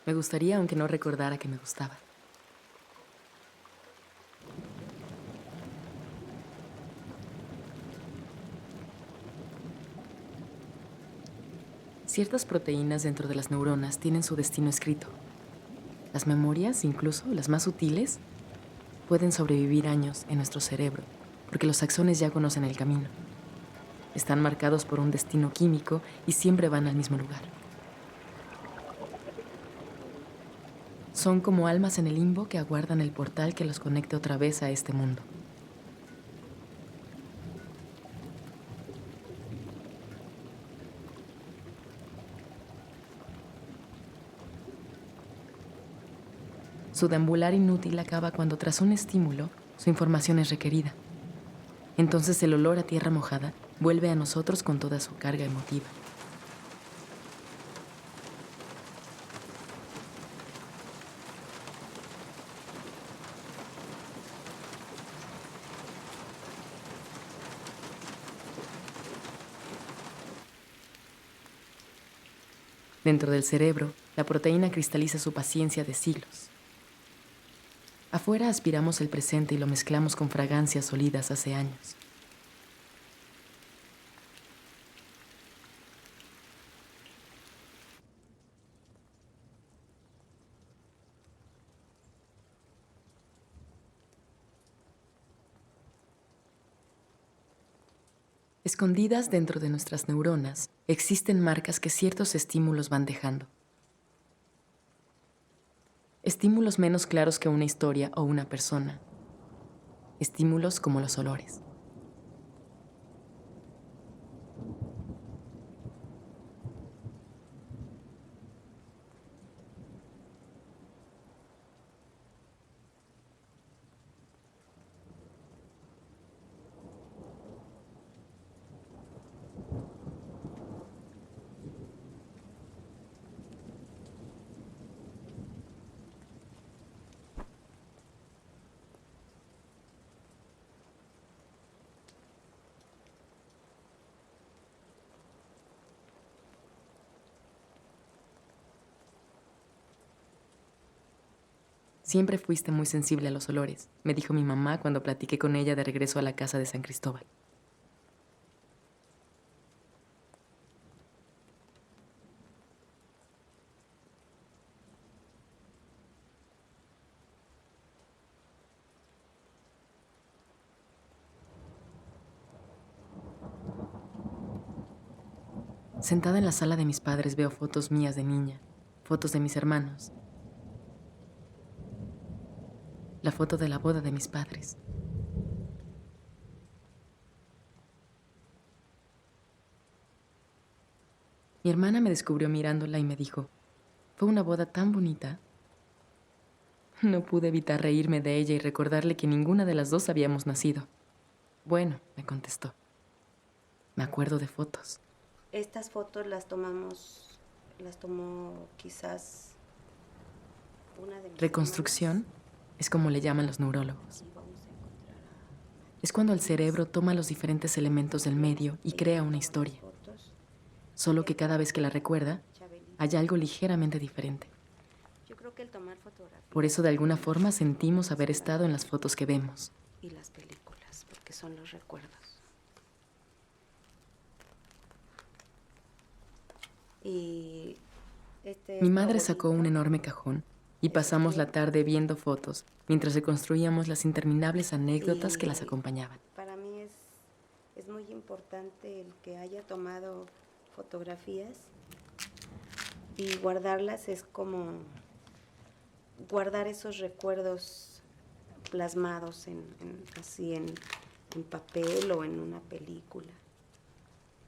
Me gustaría aunque no recordara que me gustaba. Ciertas proteínas dentro de las neuronas tienen su destino escrito. Las memorias, incluso las más sutiles, pueden sobrevivir años en nuestro cerebro, porque los axones ya conocen el camino. Están marcados por un destino químico y siempre van al mismo lugar. Son como almas en el limbo que aguardan el portal que los conecte otra vez a este mundo. Su deambular inútil acaba cuando, tras un estímulo, su información es requerida. Entonces el olor a tierra mojada vuelve a nosotros con toda su carga emotiva. Dentro del cerebro, la proteína cristaliza su paciencia de siglos. Afuera aspiramos el presente y lo mezclamos con fragancias olidas hace años. Escondidas dentro de nuestras neuronas, existen marcas que ciertos estímulos van dejando. Estímulos menos claros que una historia o una persona. Estímulos como los olores. Siempre fuiste muy sensible a los olores, me dijo mi mamá cuando platiqué con ella de regreso a la casa de San Cristóbal. Sentada en la sala de mis padres veo fotos mías de niña, fotos de mis hermanos. La foto de la boda de mis padres. Mi hermana me descubrió mirándola y me dijo, fue una boda tan bonita. No pude evitar reírme de ella y recordarle que ninguna de las dos habíamos nacido. Bueno, me contestó. Me acuerdo de fotos. Estas fotos las tomó quizás una de mis Reconstrucción hermanas. es como le llaman los neurólogos. Es cuando el cerebro toma los diferentes elementos del medio y crea una historia. Solo que cada vez que la recuerda, hay algo ligeramente diferente. Yo creo que el tomar fotografías Por eso, de alguna forma, sentimos haber estado en las fotos que vemos. y las películas, porque son los recuerdos. Y Mi madre sacó un enorme cajón y pasamos la tarde viendo fotos mientras reconstruíamos las interminables anécdotas que las acompañaban. Para mí es muy importante el que haya tomado fotografías y guardarlas. Es como guardar esos recuerdos plasmados así en papel o en una película.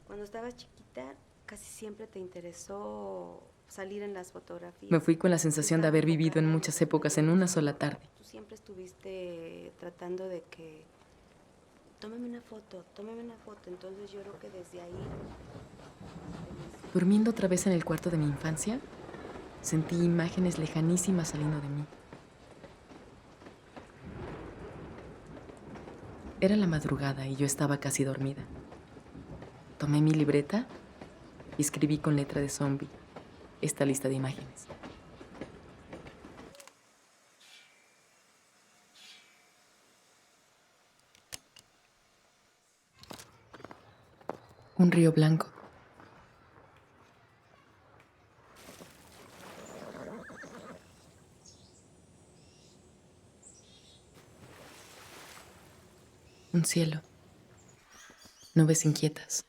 Cuando estabas chiquita, casi siempre te interesó salir en las fotografías. Me fui con la sensación de haber vivido en muchas épocas en una sola tarde. Tú siempre estuviste tratando de que tómame una foto. Entonces yo creo que desde ahí... Durmiendo otra vez en el cuarto de mi infancia, sentí imágenes lejanísimas saliendo de mí. Era la madrugada y yo estaba casi dormida. Tomé mi libreta y escribí con letra de zombie esta lista de imágenes. Un río blanco. Un cielo. Nubes inquietas.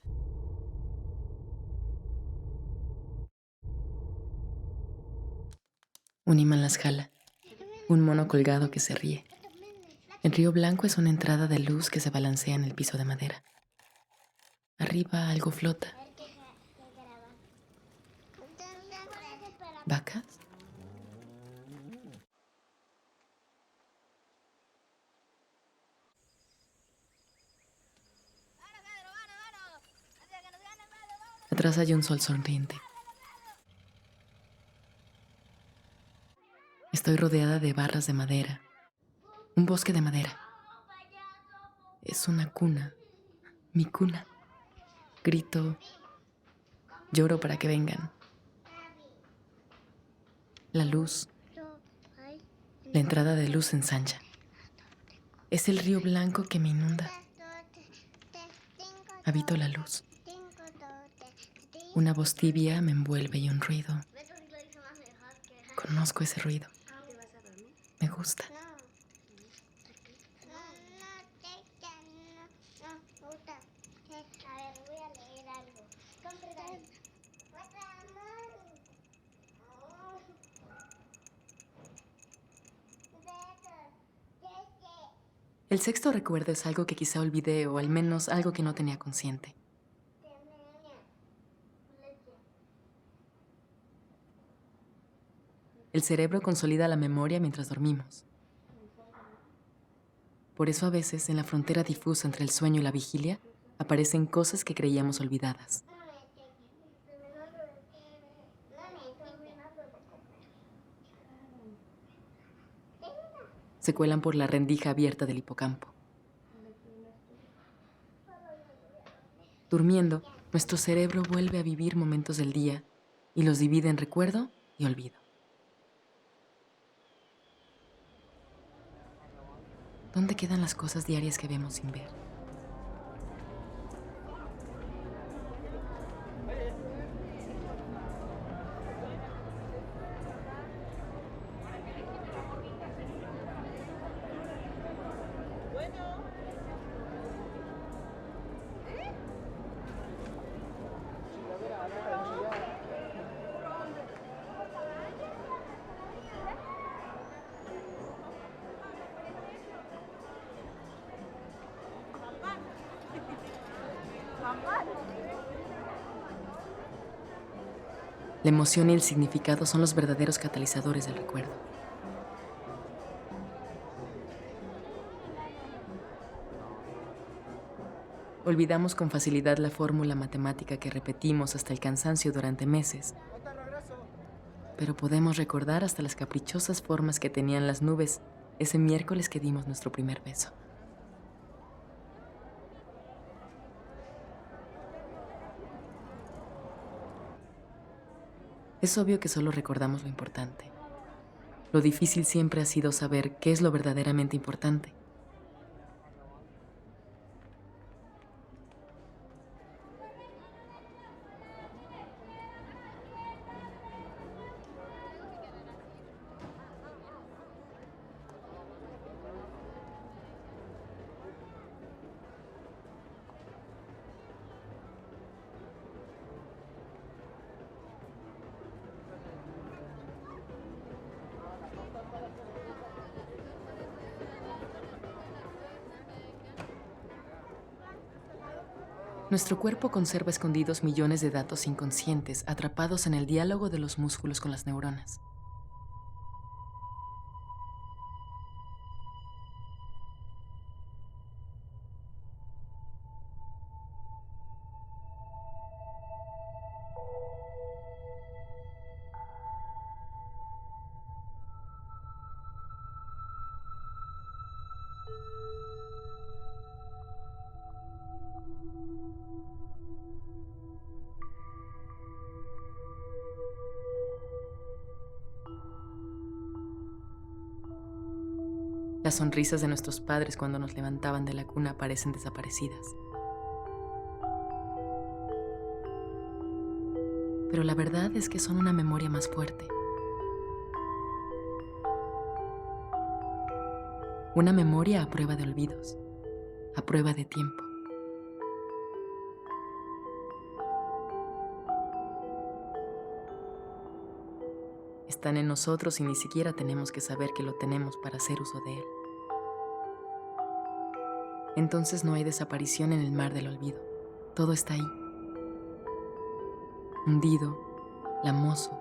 Un imán las jala. Un mono colgado que se ríe. El río blanco es una entrada de luz que se balancea en el piso de madera. Arriba algo flota. ¿Vacas? Atrás hay un sol sonriente. Estoy rodeada de barras de madera, un bosque de madera. Es una cuna, mi cuna. Grito, lloro para que vengan. La luz, la entrada de luz ensancha. Es el río blanco que me inunda. Habito la luz. Una voz tibia me envuelve y un ruido. Conozco ese ruido. Me gusta. A ver, voy a leer algo. El sexto recuerdo es algo que quizá olvidé o al menos algo que no tenía consciente. El cerebro consolida la memoria mientras dormimos. Por eso a veces, en la frontera difusa entre el sueño y la vigilia, aparecen cosas que creíamos olvidadas. Se cuelan por la rendija abierta del hipocampo. Durmiendo, nuestro cerebro vuelve a vivir momentos del día y los divide en recuerdo y olvido. ¿Dónde quedan las cosas diarias que vemos sin ver? La emoción y el significado son los verdaderos catalizadores del recuerdo. Olvidamos con facilidad la fórmula matemática que repetimos hasta el cansancio durante meses. Pero podemos recordar hasta las caprichosas formas que tenían las nubes ese miércoles que dimos nuestro primer beso. Es obvio que solo recordamos lo importante. Lo difícil siempre ha sido saber qué es lo verdaderamente importante. Nuestro cuerpo conserva escondidos millones de datos inconscientes atrapados en el diálogo de los músculos con las neuronas. Las sonrisas de nuestros padres cuando nos levantaban de la cuna parecen desaparecidas. Pero la verdad es que son una memoria más fuerte. Una memoria a prueba de olvidos, a prueba de tiempo. Están en nosotros y ni siquiera tenemos que saber que lo tenemos para hacer uso de él. Entonces no hay desaparición en el mar del olvido. Todo está ahí. Hundido, lamoso,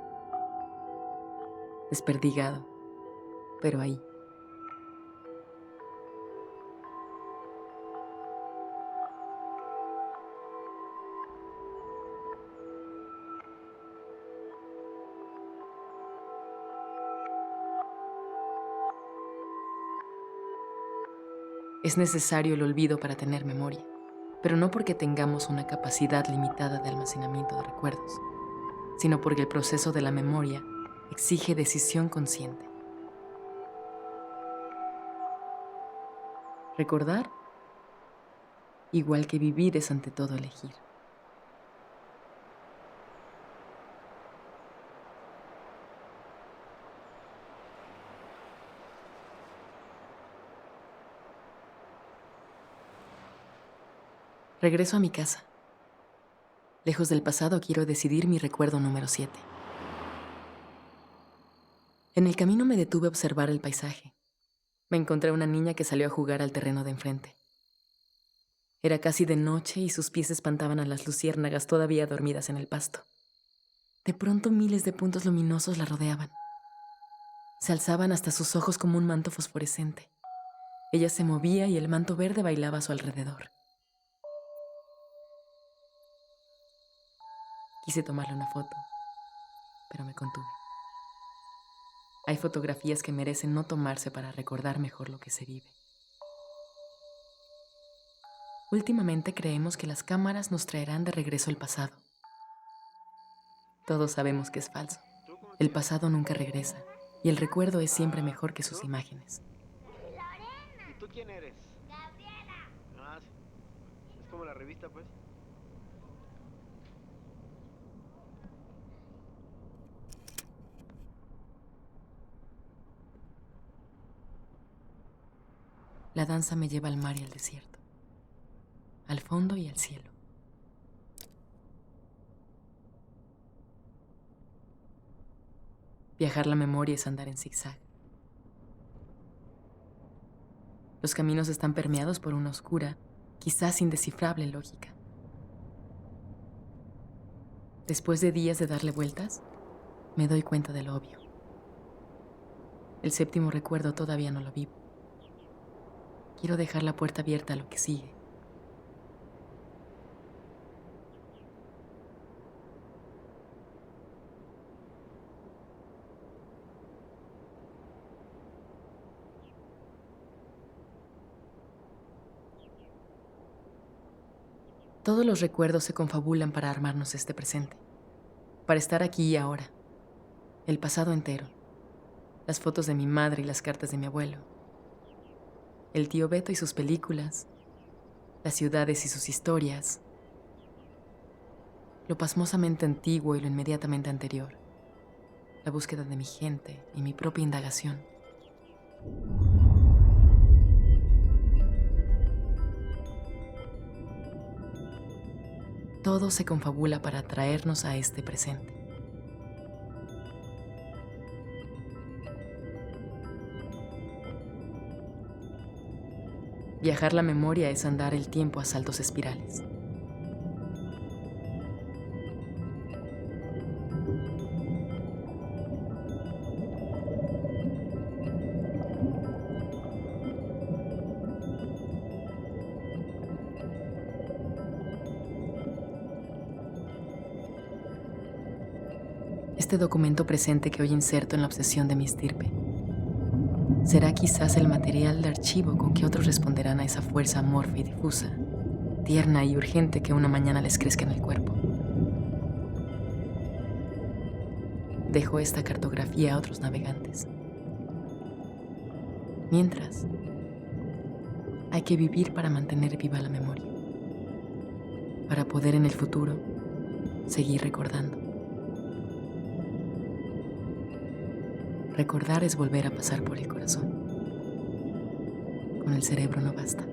desperdigado, pero ahí. Es necesario el olvido para tener memoria, pero no porque tengamos una capacidad limitada de almacenamiento de recuerdos, sino porque el proceso de la memoria exige decisión consciente. Recordar, igual que vivir, es ante todo elegir. Regreso a mi casa. Lejos del pasado quiero decidir mi recuerdo número 7. En el camino me detuve a observar el paisaje. Me encontré una niña que salió a jugar al terreno de enfrente. Era casi de noche y sus pies espantaban a las luciérnagas todavía dormidas en el pasto. De pronto miles de puntos luminosos la rodeaban. Se alzaban hasta sus ojos como un manto fosforescente. Ella se movía y el manto verde bailaba a su alrededor. Quise tomarle una foto, pero me contuve. Hay fotografías que merecen no tomarse para recordar mejor lo que se vive. Últimamente creemos que las cámaras nos traerán de regreso el pasado. Todos sabemos que es falso. El pasado nunca regresa y el recuerdo es siempre mejor que sus imágenes. ¿Y tú quién eres? Gabriela. Ah, sí. Es como la revista, pues. La danza me lleva al mar y al desierto, al fondo y al cielo. Viajar la memoria es andar en zigzag. Los caminos están permeados por una oscura, quizás indescifrable lógica. Después de días de darle vueltas, me doy cuenta de lo obvio. El séptimo recuerdo todavía no lo vivo. Quiero dejar la puerta abierta a lo que sigue. Todos los recuerdos se confabulan para armarnos este presente, para estar aquí y ahora, el pasado entero, las fotos de mi madre y las cartas de mi abuelo, el tío Beto y sus películas, las ciudades y sus historias, lo pasmosamente antiguo y lo inmediatamente anterior, la búsqueda de mi gente y mi propia indagación. Todo se confabula para traernos a este presente. Viajar la memoria es andar el tiempo a saltos espirales. Este documento presente que hoy inserto en la obsesión de mi estirpe será quizás el material de archivo con que otros responderán a esa fuerza amorfa y difusa, tierna y urgente que una mañana les crezca en el cuerpo. Dejo esta cartografía a otros navegantes. Mientras, hay que vivir para mantener viva la memoria, para poder en el futuro seguir recordando. Recordar es volver a pasar por el corazón. Con el cerebro no basta.